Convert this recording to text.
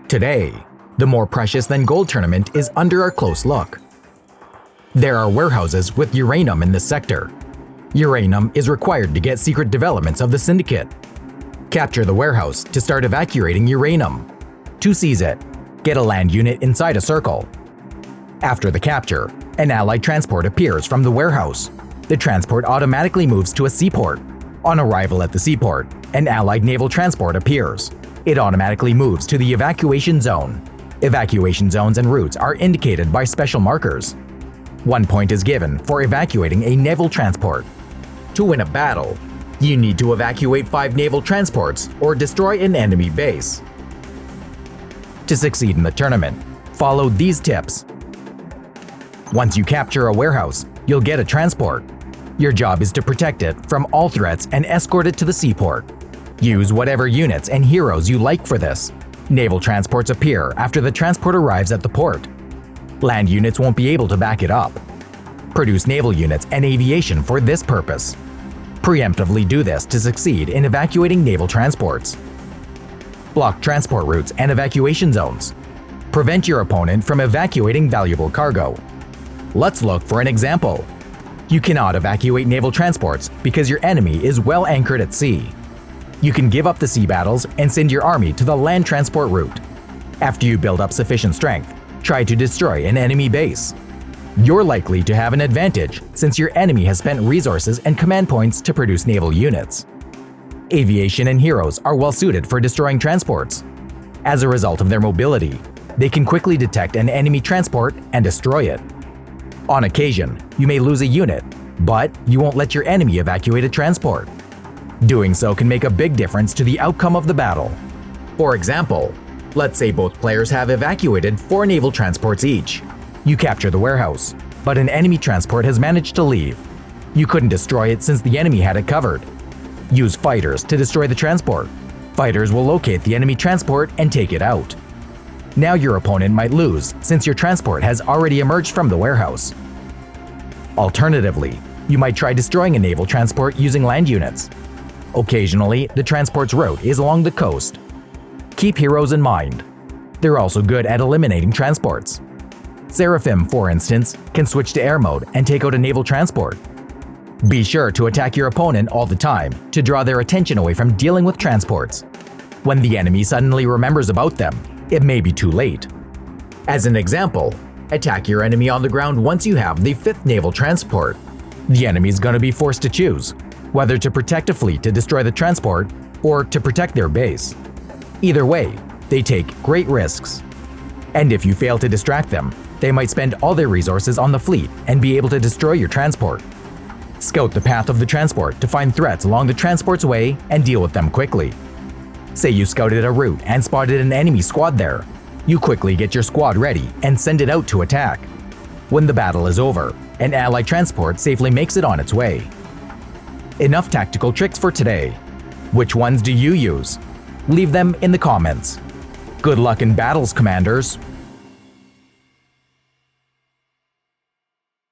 Today, the more precious than gold tournament is under our close look. There are warehouses with Uranum in this sector. Uranum is required to get secret developments of the Syndicate. Capture the warehouse to start evacuating Uranum. To seize it, get a land unit inside a circle. After the capture, an allied transport appears from the warehouse. The transport automatically moves to a seaport. On arrival at the seaport, an allied naval transport appears. It automatically moves to the evacuation zone. Evacuation zones and routes are indicated by special markers. 1 point is given for evacuating a naval transport. To win a battle, you need to evacuate 5 naval transports or destroy an enemy base. To succeed in the tournament, follow these tips. Once you capture a warehouse, you'll get a transport. Your job is to protect it from all threats and escort it to the seaport. Use whatever units and heroes you like for this. Naval transports appear after the transport arrives at the port. Land units won't be able to back it up. Produce naval units and aviation for this purpose. Preemptively do this to succeed in evacuating naval transports. Block transport routes and evacuation zones. Prevent your opponent from evacuating valuable cargo. Let's look for an example. You cannot evacuate naval transports because your enemy is well anchored at sea. You can give up the sea battles and send your army to the land transport route. After you build up sufficient strength, try to destroy an enemy base. You're likely to have an advantage since your enemy has spent resources and command points to produce naval units. Aviation and heroes are well suited for destroying transports. As a result of their mobility, they can quickly detect an enemy transport and destroy it. On occasion, you may lose a unit, but you won't let your enemy evacuate a transport. Doing so can make a big difference to the outcome of the battle. For example, let's say both players have evacuated 4 naval transports each. You capture the warehouse, but an enemy transport has managed to leave. You couldn't destroy it since the enemy had it covered. Use fighters to destroy the transport. Fighters will locate the enemy transport and take it out. Now your opponent might lose since your transport has already emerged from the warehouse. Alternatively, you might try destroying a naval transport using land units. Occasionally, the transport's route is along the coast. Keep heroes in mind. They're also good at eliminating transports. Seraphim, for instance, can switch to air mode and take out a naval transport. Be sure to attack your opponent all the time to draw their attention away from dealing with transports. When the enemy suddenly remembers about them, it may be too late. As an example, attack your enemy on the ground once you have the 5th naval transport. The enemy's gonna be forced to choose whether to protect a fleet to destroy the transport or to protect their base. Either way, they take great risks. And if you fail to distract them, they might spend all their resources on the fleet and be able to destroy your transport. Scout the path of the transport to find threats along the transport's way and deal with them quickly. Say you scouted a route and spotted an enemy squad there. You quickly get your squad ready and send it out to attack. When the battle is over, an allied transport safely makes it on its way. Enough tactical tricks for today. Which ones do you use? Leave them in the comments. Good luck in battles, commanders!